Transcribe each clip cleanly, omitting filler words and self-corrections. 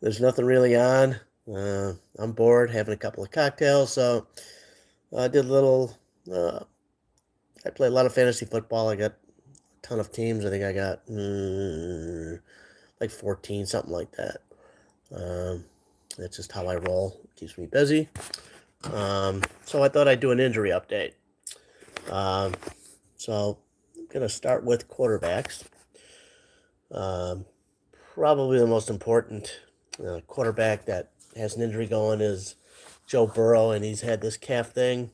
There's nothing really on. I'm bored, having a couple of cocktails, so I did a little. Uh, I play a lot of fantasy football. I got a ton of teams. I think I got like 14, something like that. Um, that's just how I roll. It keeps me busy. So I thought I'd do an injury update. Um, so I'm gonna start with quarterbacks. Um, Probably the most important quarterback that has an injury going is Joe Burrow, and he's had this calf thing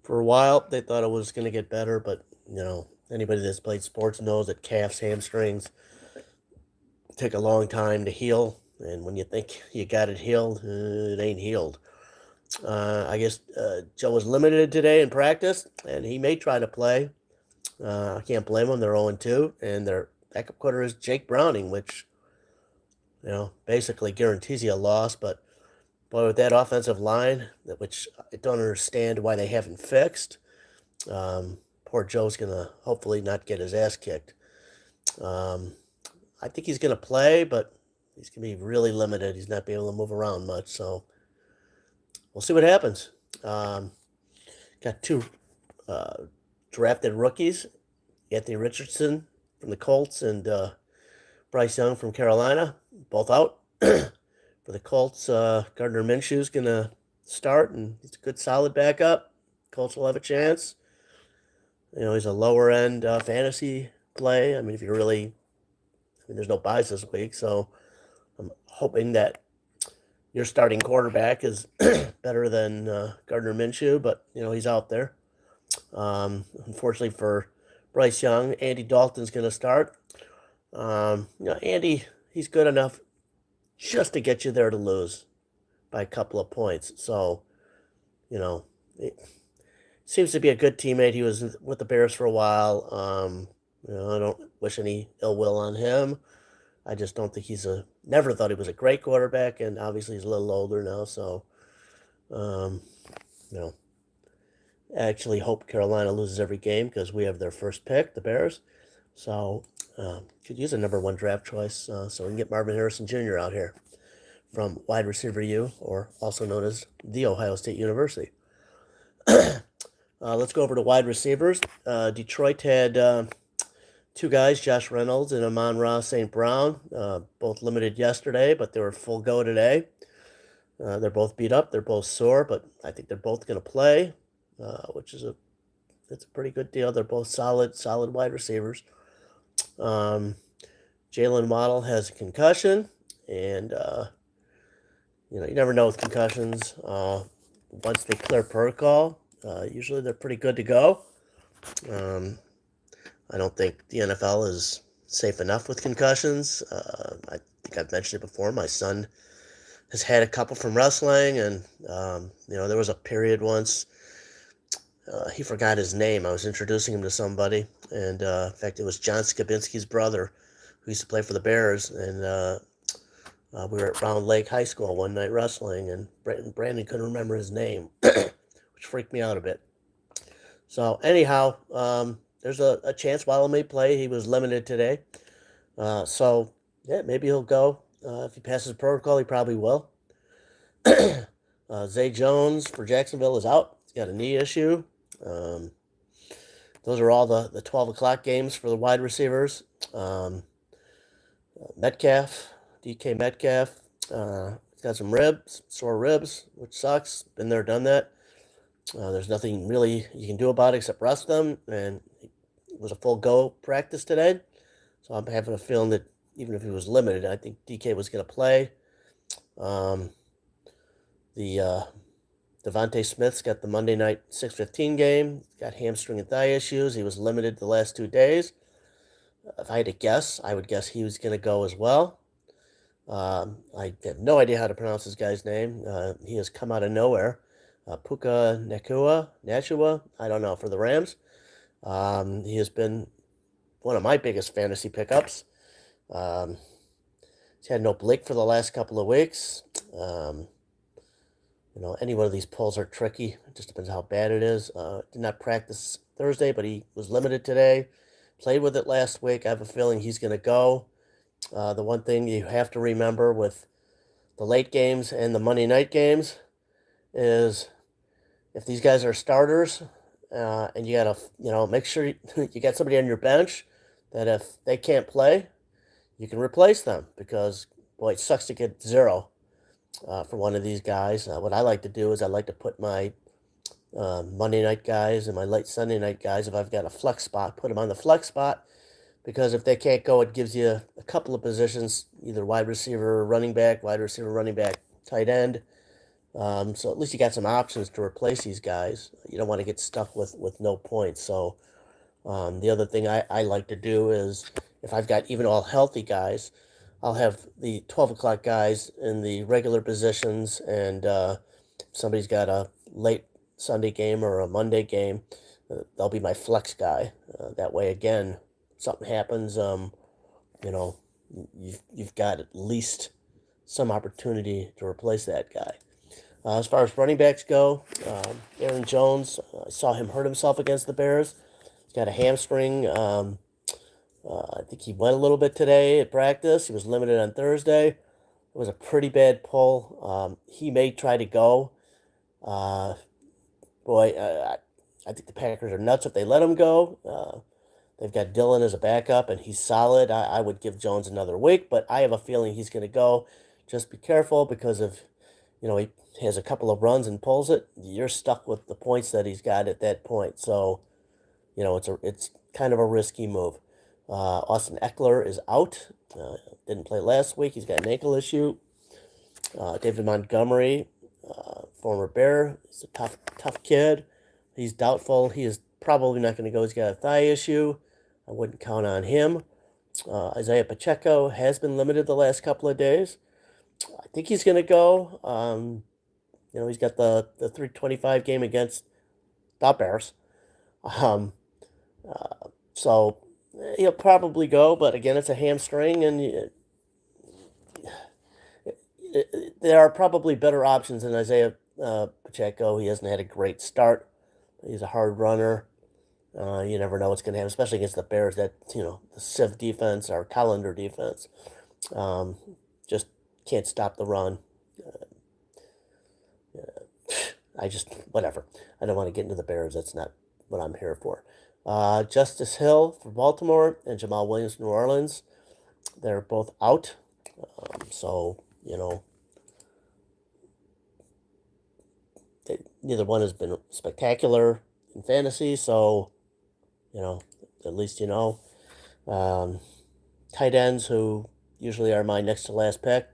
for a while. They thought it was going to get better, but anybody that's played sports knows that calves, hamstrings take a long time to heal, and when you think you got it healed, it ain't healed. I guess Joe was limited today in practice, and he may try to play. I can't blame them. They're 0-2, and their backup quarter is Jake Browning, which basically guarantees you a loss. But boy, with that offensive line, which I don't understand why they haven't fixed, poor Joe's gonna hopefully not get his ass kicked. Um, I think he's gonna play, but he's gonna be really limited. He's not be able to move around much, so we'll see what happens. Um, Got two uh, drafted rookies, Anthony Richardson from the Colts and Bryce Young from Carolina, both out. For the Colts, Gardner Minshew's going to start, and he's a good, solid backup. Colts will have a chance. He's a lower end fantasy play. I mean, if you really, there's no buys this week, so I'm hoping that your starting quarterback is better than Gardner Minshew, but he's out there. Unfortunately for Bryce Young, Andy Dalton's going to start. Andy, he's good enough just to get you there to lose by a couple of points. So, it seems to be a good teammate. He was with the Bears for a while. I don't wish any ill will on him. I just don't think never thought he was a great quarterback, and obviously he's a little older now. So, um, you know, I actually hope Carolina loses every game because we have their first pick, the Bears. So, could use a number one draft choice so we can get Marvin Harrison Jr. out here from wide receiver U, or also known as The Ohio State University. Let's go over to wide receivers. Detroit had two guys, Josh Reynolds and Amon-Ra St. Brown, both limited yesterday, but they were full go today. They're both beat up. They're both sore, but I think they're both going to play, which is it's a pretty good deal. They're both solid wide receivers. Jalen Waddle has a concussion, and you never know with concussions. Once they clear protocol, usually they're pretty good to go. I don't think the NFL is safe enough with concussions. I think I've mentioned it before. My son has had a couple from wrestling, and there was a period once he forgot his name. I was introducing him to somebody, and in fact, it was John Skabinski's brother who used to play for the Bears, and we were at Round Lake High School one night wrestling, and Brandon couldn't remember his name, which freaked me out a bit. So anyhow, there's a chance Waddle may play. He was limited today. So, yeah, maybe he'll go. If he passes protocol, he probably will. Zay Jones for Jacksonville is out. He's got a knee issue. Those are all the 12 o'clock games for the wide receivers. Metcalf, DK Metcalf, he's got some sore ribs, which sucks. Been there, done that. There's nothing really you can do about it except rest them, and it was a full go practice today. So I'm having a feeling that even if he was limited, I think DK was going to play. The Devontae Smith's got the Monday night 6:15 game. Got hamstring and thigh issues. He was limited the last 2 days. If I had to guess, I would guess he was going to go as well. I have no idea how to pronounce this guy's name. He has come out of nowhere. Puka Nacua, I don't know, for the Rams. He has been one of my biggest fantasy pickups. He's had no Blake for the last couple of weeks. Any one of these pulls are tricky. It just depends how bad it is. Did not practice Thursday, but he was limited today. Played with it last week. I have a feeling he's going to go. The one thing you have to remember with the late games and the Monday night games is if these guys are starters, and you gotta, make sure you got somebody on your bench that if they can't play, you can replace them because boy, it sucks to get zero for one of these guys. What I like to do is I like to put my Monday night guys and my late Sunday night guys, if I've got a flex spot, put them on the flex spot because if they can't go, it gives you a couple of positions, either wide receiver, running back, tight end. So at least you got some options to replace these guys. You don't want to get stuck with no points. So the other thing I like to do is if I've got even all healthy guys, I'll have the 12 o'clock guys in the regular positions, and if somebody's got a late Sunday game or a Monday game, they'll be my flex guy. That way, again, something happens, you know, you've got at least some opportunity to replace that guy. As far as running backs go, Aaron Jones, I saw him hurt himself against the Bears. He's got a hamstring. I think he went a little bit today at practice. He was limited on Thursday. It was a pretty bad pull. He may try to go. Uh, I think the Packers are nuts if they let him go. They've got Dillon as a backup, and he's solid. I would give Jones another week, but I have a feeling he's going to go. Just be careful because if he has a couple of runs and pulls it, you're stuck with the points that he's got at that point. So, it's kind of a risky move. Austin Eckler is out. Didn't play last week. He's got an ankle issue. David Montgomery, former Bear, he's a tough kid. He's doubtful. He is probably not going to go. He's got a thigh issue. I wouldn't count on him. Isaiah Pacheco has been limited the last couple of days. I think he's going to go. He's got the 325 game against the Bears. So he'll probably go, but again, it's a hamstring, and there are probably better options than Isaiah Pacheco. He hasn't had a great start. He's a hard runner. You never know what's going to happen, especially against the Bears. That the Civ defense or Collender defense just can't stop the run. Whatever. I don't want to get into the Bears. That's not what I'm here for. Justice Hill for Baltimore and Jamal Williams for New Orleans. They're both out. So, neither one has been spectacular in fantasy. So, at least tight ends, who usually are my next to last pick.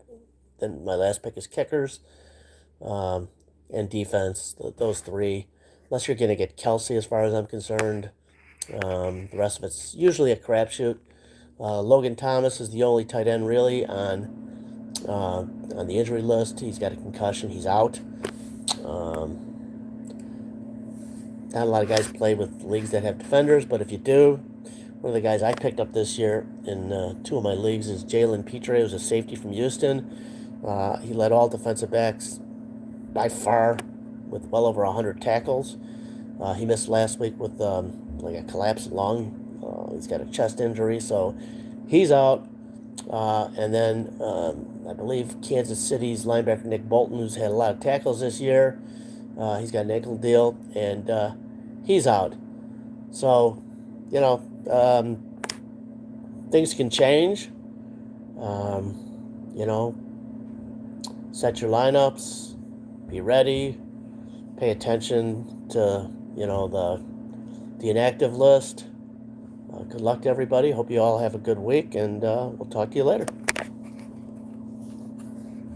Then my last pick is kickers. And defense, those three. Unless you're going to get Kelsey, as far as I'm concerned. The rest of it's usually a crapshoot. Logan Thomas is the only tight end really on the injury list. He's got a concussion. He's out. Not a lot of guys play with leagues that have defenders, but if you do, one of the guys I picked up this year in two of my leagues is Jalen Petre, who's a safety from Houston. He led all defensive backs by far with well over 100 tackles. He missed last week with like a collapsed lung. He's got a chest injury, so he's out. And then I believe Kansas City's linebacker Nick Bolton, who's had a lot of tackles this year, he's got an ankle deal, and he's out. So, things can change. Set your lineups, be ready, pay attention to, the inactive list. Good luck to everybody. Hope you all have a good week, and we'll talk to you later.